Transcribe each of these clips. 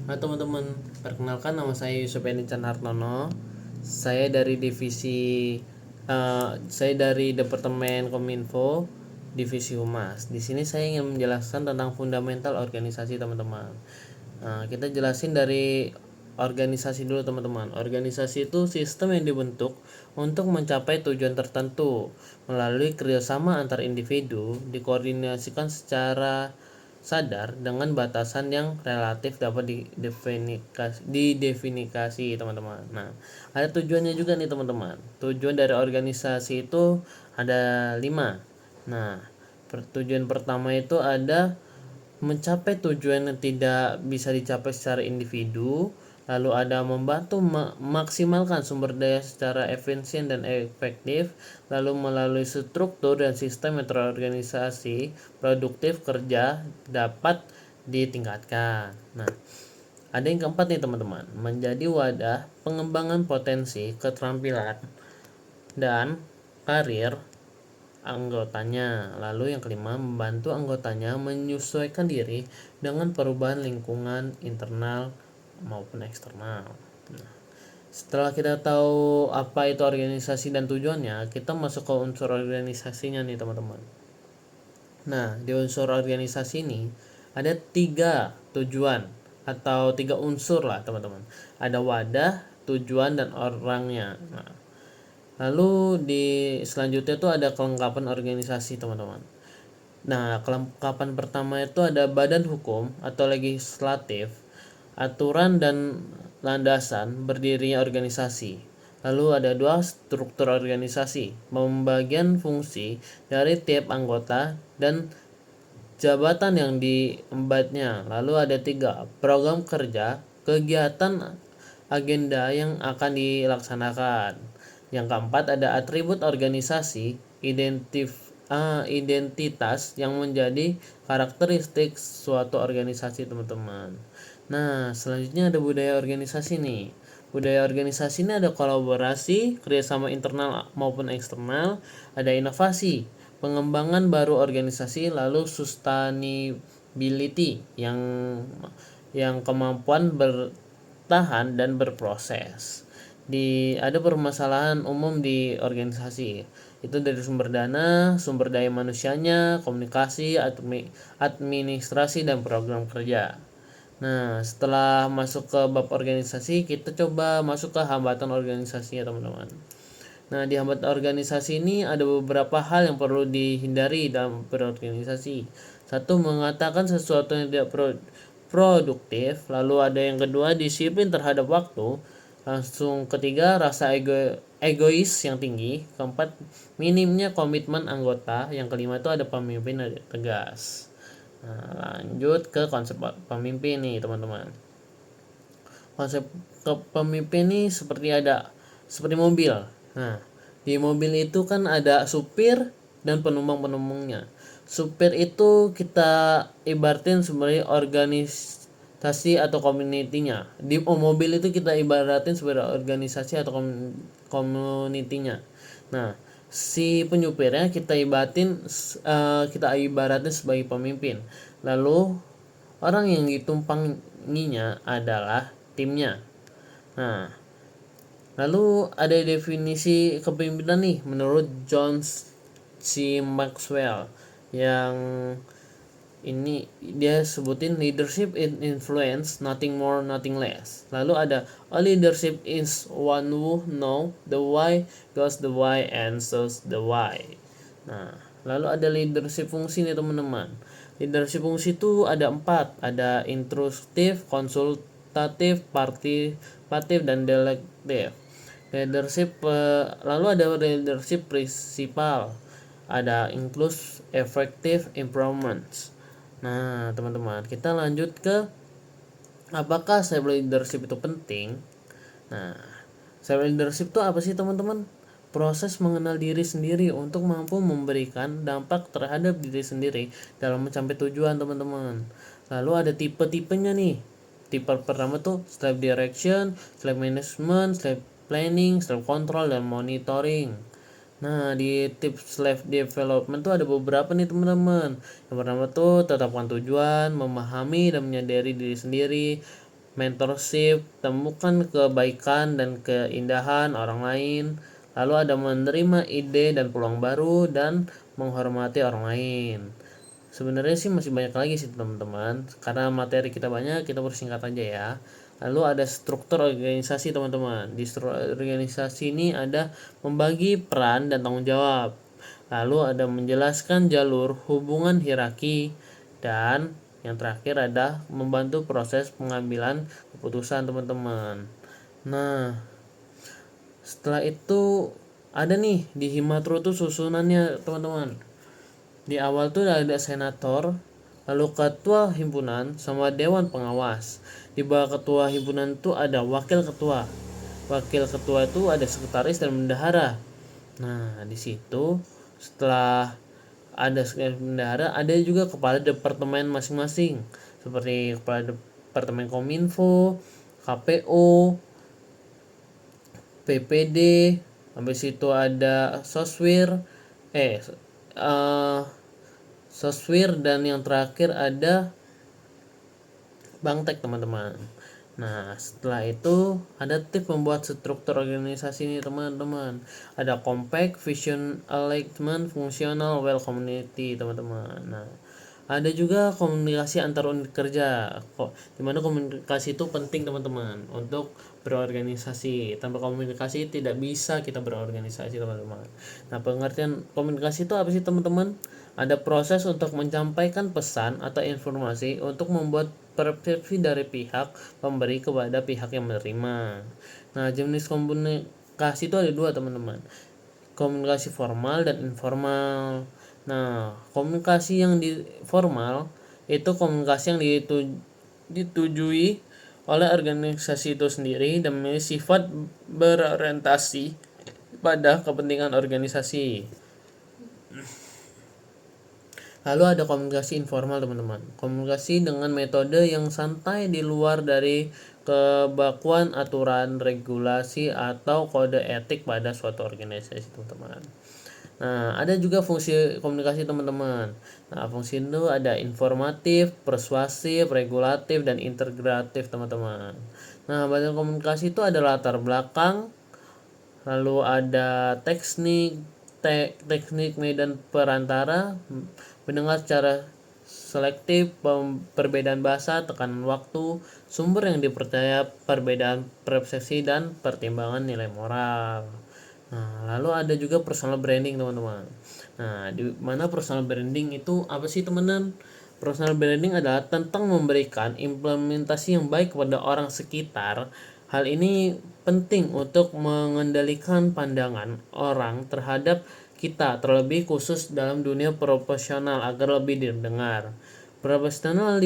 Halo teman-teman, perkenalkan nama saya Yusuf Enican Hartono. Saya dari Departemen Kominfo, Divisi Humas. Di sini saya ingin menjelaskan tentang fundamental organisasi teman-teman. Kita jelasin dari organisasi dulu teman-teman. Organisasi itu sistem yang dibentuk untuk mencapai tujuan tertentu melalui kerjasama antar individu, dikoordinasikan secara sadar dengan batasan yang relatif dapat didefinisi teman-teman. Nah, ada tujuannya juga nih teman-teman. Tujuan dari organisasi itu ada 5. Nah, tujuan pertama itu ada mencapai tujuan yang tidak bisa dicapai secara individu, lalu ada membantu memaksimalkan sumber daya secara efisien dan efektif, lalu melalui struktur dan sistem yang terorganisasi, produktif kerja dapat ditingkatkan. Nah, ada yang keempat nih teman-teman, menjadi wadah pengembangan potensi, keterampilan, dan karir anggotanya. Lalu yang kelima, membantu anggotanya menyesuaikan diri dengan perubahan lingkungan internal maupun eksternal. Nah, setelah kita tahu apa itu organisasi dan tujuannya, kita masuk ke unsur organisasinya nih teman-teman. Nah, di unsur organisasi ini ada 3 tujuan atau 3 unsur lah teman-teman. Ada wadah, tujuan, dan orangnya. Nah, lalu di selanjutnya itu ada kelengkapan organisasi teman-teman. Nah, kelengkapan pertama itu ada badan hukum atau legislatif, aturan dan landasan berdirinya organisasi. Lalu ada 2 struktur organisasi, pembagian fungsi dari tiap anggota dan jabatan yang diembatnya. Lalu ada 3 program kerja, kegiatan, agenda yang akan dilaksanakan. Yang keempat ada atribut organisasi, identitas yang menjadi karakteristik suatu organisasi teman-teman. Nah, selanjutnya ada budaya organisasi nih. Budaya organisasi ini ada kolaborasi, kerjasama internal maupun eksternal, ada inovasi, pengembangan baru organisasi, lalu sustainability yang kemampuan bertahan dan berproses. Ada permasalahan umum di organisasi itu dari sumber dana, sumber daya manusianya, komunikasi, administrasi, dan program kerja. Nah, setelah masuk ke bab organisasi, kita coba masuk ke hambatan organisasinya teman-teman. Nah, di hambatan organisasi ini ada beberapa hal yang perlu dihindari dalam berorganisasi. Satu, mengatakan sesuatu yang tidak produktif. Lalu ada yang kedua, disiplin terhadap waktu. Langsung ketiga, rasa egois yang tinggi. Keempat, minimnya komitmen anggota. Yang kelima itu ada pemimpin tegas. Nah, lanjut ke konsep pemimpin nih teman-teman. Konsep pemimpin nih seperti mobil. Nah, di mobil itu kan ada supir dan penumpang-penumpangnya. Supir itu kita ibaratin sebagai organisasi atau komunitinya. Di mobil itu kita ibaratin sebagai organisasi atau komunitinya. Nah, si penyupirnya kita ibaratin sebagai pemimpin. Lalu orang yang ditumpanginya adalah timnya. Nah, lalu ada definisi kepemimpinan nih menurut John C. Maxwell yang ini dia sebutin leadership in influence, nothing more nothing less. Lalu ada a leadership is one who know the why, goes the why, and shows the why. Nah, lalu ada leadership fungsi nih teman-teman. Leadership fungsi itu ada 4, ada intrusif, konsultatif, partisipatif, dan delektif. Lalu ada leadership prinsipal, ada inclusive, effective, improvements. Nah, teman-teman, kita lanjut ke apakah self leadership itu penting. Nah, self leadership itu apa sih teman-teman? Proses mengenal diri sendiri untuk mampu memberikan dampak terhadap diri sendiri dalam mencapai tujuan teman-teman. Lalu ada tipe-tipenya nih. Tipe pertama tuh self direction, self management, self planning, self control, dan monitoring. Nah, di tips self development tuh ada beberapa nih teman-teman. Yang pertama tuh tetapkan tujuan, memahami dan menyadari diri sendiri, mentorship, temukan kebaikan dan keindahan orang lain. Lalu ada menerima ide dan peluang baru dan menghormati orang lain. Sebenarnya sih masih banyak lagi sih teman-teman, karena materi kita banyak, kita persingkat aja ya. Lalu ada struktur organisasi teman-teman. Di struktur organisasi ini ada membagi peran dan tanggung jawab. Lalu ada menjelaskan jalur hubungan hierarki, dan yang terakhir ada membantu proses pengambilan keputusan teman-teman. Nah, setelah itu ada nih di Himatru tuh susunannya teman-teman. Di awal tuh ada senator, lalu ketua himpunan sama dewan pengawas. Di bawah ketua himpunan tuh ada wakil ketua. Wakil ketua itu ada sekretaris dan bendahara. Nah, di situ setelah ada sekretaris bendahara, ada juga kepala departemen masing-masing. Seperti kepala departemen Kominfo, KPO, PPD, habis itu ada Soswir dan yang terakhir ada Bangtek teman-teman. Nah, setelah itu ada tips membuat struktur organisasi ini teman-teman. Ada compact, vision, alignment, fungsional, well community teman-teman. Nah, ada juga komunikasi antar unit kerja. Dimana komunikasi itu penting teman-teman untuk berorganisasi. Tanpa komunikasi tidak bisa kita berorganisasi teman-teman. Nah, pengertian komunikasi itu apa sih teman-teman? Ada proses untuk menyampaikan pesan atau informasi untuk membuat persepsi dari pihak pemberi kepada pihak yang menerima. Nah, jenis komunikasi itu ada dua teman-teman, komunikasi formal dan informal. Nah, komunikasi yang formal itu komunikasi yang ditujui oleh organisasi itu sendiri dan memiliki sifat berorientasi pada kepentingan organisasi. Lalu ada komunikasi informal teman-teman. Komunikasi dengan metode yang santai di luar dari kebakuan aturan, regulasi, atau kode etik pada suatu organisasi teman-teman. Nah, ada juga fungsi komunikasi teman-teman. Nah, fungsi itu ada informatif, persuasif, regulatif, dan integratif teman-teman. Nah, bagian komunikasi itu ada latar belakang, lalu ada teknik medan perantara, mendengar secara selektif, perbedaan bahasa, tekanan waktu, sumber yang dipercaya, perbedaan persepsi, dan pertimbangan nilai moral. Nah, lalu ada juga personal branding teman-teman. Nah, di mana personal branding itu apa sih teman-teman? Personal branding adalah tentang memberikan implementasi yang baik kepada orang sekitar. Hal ini penting untuk mengendalikan pandangan orang terhadap kita, terlebih khusus dalam dunia profesional agar lebih didengar. Profesional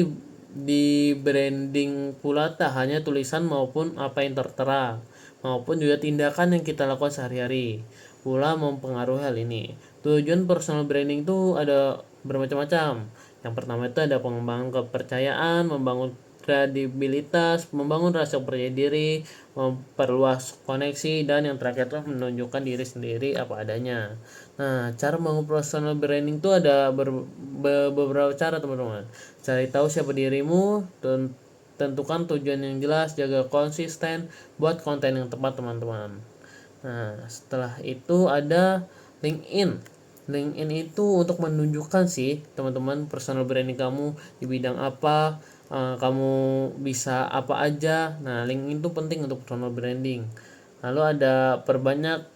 di branding pula tak hanya tulisan maupun apa yang tertera, maupun juga tindakan yang kita lakukan sehari-hari pula mempengaruhi hal ini. Tujuan personal branding itu ada bermacam-macam. Yang pertama itu ada pengembangan kepercayaan, membangun kredibilitas, membangun rasa percaya diri, memperluas koneksi, dan yang terakhir itu menunjukkan diri sendiri apa adanya. Nah, cara membangun personal branding itu ada beberapa cara teman-teman. Cari tahu siapa dirimu, tentukan tujuan yang jelas, jaga konsisten, buat konten yang tepat teman-teman. Nah, setelah itu ada LinkedIn. LinkedIn itu untuk menunjukkan sih teman-teman personal branding kamu di bidang apa, kamu bisa apa aja. Nah, LinkedIn itu penting untuk personal branding. Lalu ada perbanyak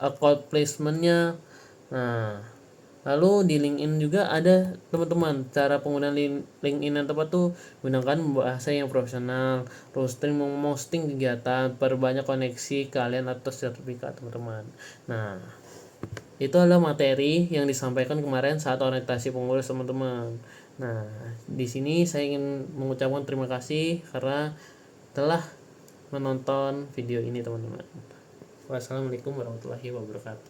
account placementnya. Nah, lalu di LinkedIn juga ada teman-teman cara penggunaan LinkedIn yang tepat tuh gunakan bahasa yang profesional, posting kegiatan, perbanyak koneksi kalian atau sertifikat teman-teman. Nah, itu adalah materi yang disampaikan kemarin saat orientasi pengurus teman-teman. Nah, di sini saya ingin mengucapkan terima kasih karena telah menonton video ini teman-teman. Wassalamualaikum warahmatullahi wabarakatuh.